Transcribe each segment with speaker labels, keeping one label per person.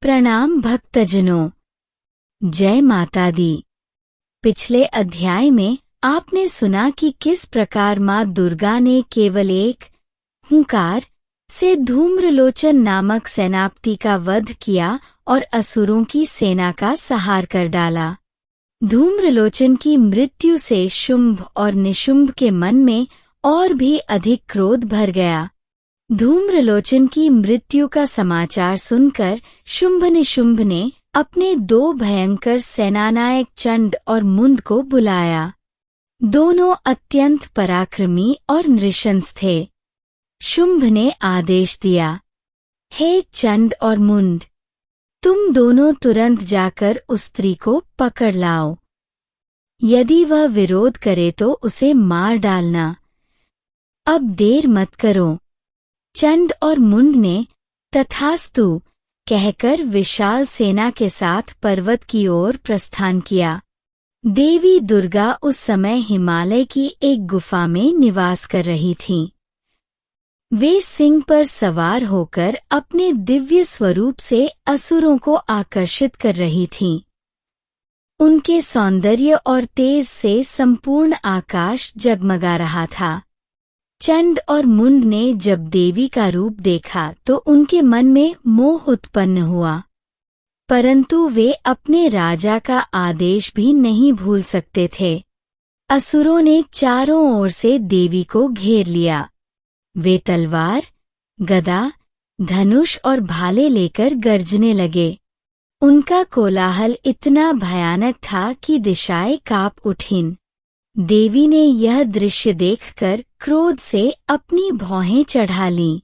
Speaker 1: प्रणाम भक्तजनों, जय माता दी। पिछले अध्याय में आपने सुना कि किस प्रकार माँ दुर्गा ने केवल एक हुंकार से धूम्रलोचन नामक सेनापति का वध किया और असुरों की सेना का संहार कर डाला। धूम्रलोचन की मृत्यु से शुंभ और निशुंभ के मन में और भी अधिक क्रोध भर गया। धूम्रलोचन की मृत्यु का समाचार सुनकर शुंभ निशुंभ ने अपने दो भयंकर सेनानायक चंड और मुंड को बुलाया। दोनों अत्यंत पराक्रमी और नृशंस थे। शुंभ ने आदेश दिया, हे चंड और मुंड, तुम दोनों तुरंत जाकर उस स्त्री को पकड़ लाओ। यदि वह विरोध करे तो उसे मार डालना। अब देर मत करो। चंड और मुंड ने तथास्तु कहकर विशाल सेना के साथ पर्वत की ओर प्रस्थान किया। देवी दुर्गा उस समय हिमालय की एक गुफा में निवास कर रही थीं। वे सिंह पर सवार होकर अपने दिव्य स्वरूप से असुरों को आकर्षित कर रही थीं। उनके सौंदर्य और तेज से संपूर्ण आकाश जगमगा रहा था। चंड और मुंड ने जब देवी का रूप देखा तो उनके मन में मोह उत्पन्न हुआ, परंतु वे अपने राजा का आदेश भी नहीं भूल सकते थे। असुरों ने चारों ओर से देवी को घेर लिया। वे तलवार, गदा, धनुष और भाले लेकर गरजने लगे। उनका कोलाहल इतना भयानक था कि दिशाएं कांप उठीं। देवी ने यह दृश्य देखकर क्रोध से अपनी भौहें चढ़ा लीं।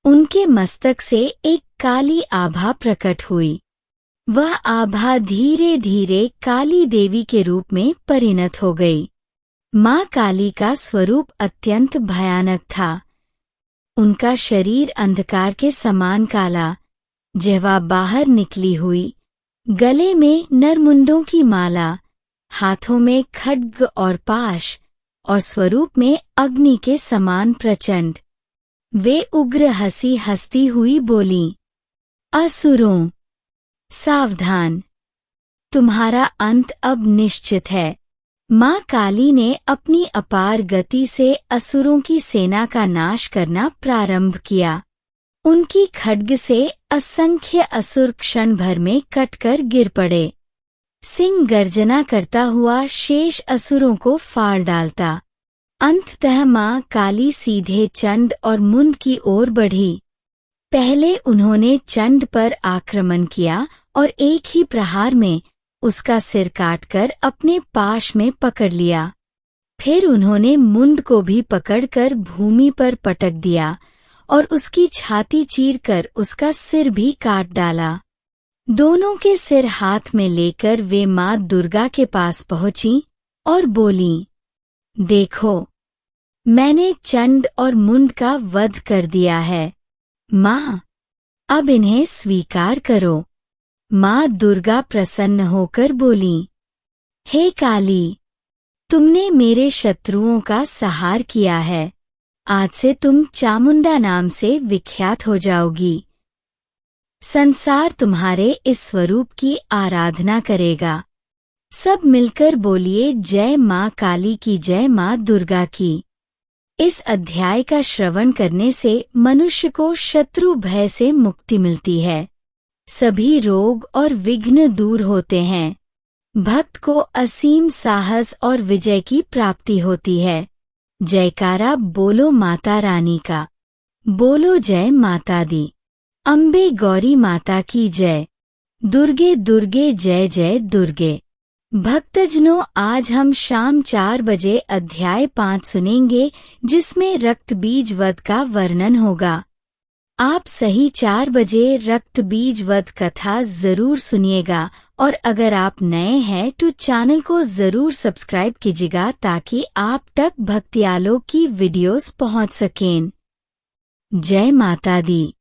Speaker 1: उनके मस्तक से एक काली आभा प्रकट हुई। वह आभा धीरे धीरे काली देवी के रूप में परिणत हो गई। माँ काली का स्वरूप अत्यंत भयानक था। उनका शरीर अंधकार के समान काला, जिह्वा बाहर निकली हुई, गले में नरमुंडों की माला, हाथों में खड्ग और पाश और स्वरूप में अग्नि के समान प्रचंड। वे उग्र हंसी हंसती हुई बोलीं, असुरों, सावधान, तुम्हारा अंत अब निश्चित है। माँ काली ने अपनी अपार गति से असुरों की सेना का नाश करना प्रारंभ किया। उनकी खड्ग से असंख्य असुर क्षण भर में कटकर गिर पड़े। सिंह गर्जना करता हुआ शेष असुरों को फाड़ डालता। अंततः माँ काली सीधे चंड और मुंड की ओर बढ़ी। पहले उन्होंने चंड पर आक्रमण किया और एक ही प्रहार में उसका सिर काटकर अपने पाश में पकड़ लिया। फिर उन्होंने मुंड को भी पकड़कर भूमि पर पटक दिया और उसकी छाती चीरकर उसका सिर भी काट डाला। दोनों के सिर हाथ में लेकर वे माँ दुर्गा के पास पहुंची और बोलीं, देखो, मैंने चंड और मुंड का वध कर दिया है। माँ, अब इन्हें स्वीकार करो। माँ दुर्गा प्रसन्न होकर बोलीं, हे काली, तुमने मेरे शत्रुओं का संहार किया है। आज से तुम चामुंडा नाम से विख्यात हो जाओगी। संसार तुम्हारे इस स्वरूप की आराधना करेगा। सब मिलकर बोलिए, जय माँ काली की, जय माँ दुर्गा की। इस अध्याय का श्रवण करने से मनुष्य को शत्रु भय से मुक्ति मिलती है। सभी रोग और विघ्न दूर होते हैं। भक्त को असीम साहस और विजय की प्राप्ति होती है। जयकारा बोलो माता रानी का। बोलो जय माता दी। अम्बे गौरी माता की जय। दुर्गे दुर्गे जय जय दुर्गे। भक्तजनों, आज हम शाम 4 बजे अध्याय 5 सुनेंगे, जिसमें रक्त बीज वध का वर्णन होगा। आप सही 4 बजे रक्त बीज वध कथा जरूर सुनिएगा और अगर आप नए हैं तो चैनल को जरूर सब्सक्राइब कीजिएगा ताकि आप तक भक्ति आलोक की वीडियोस पहुंच सकें। जय माता दी।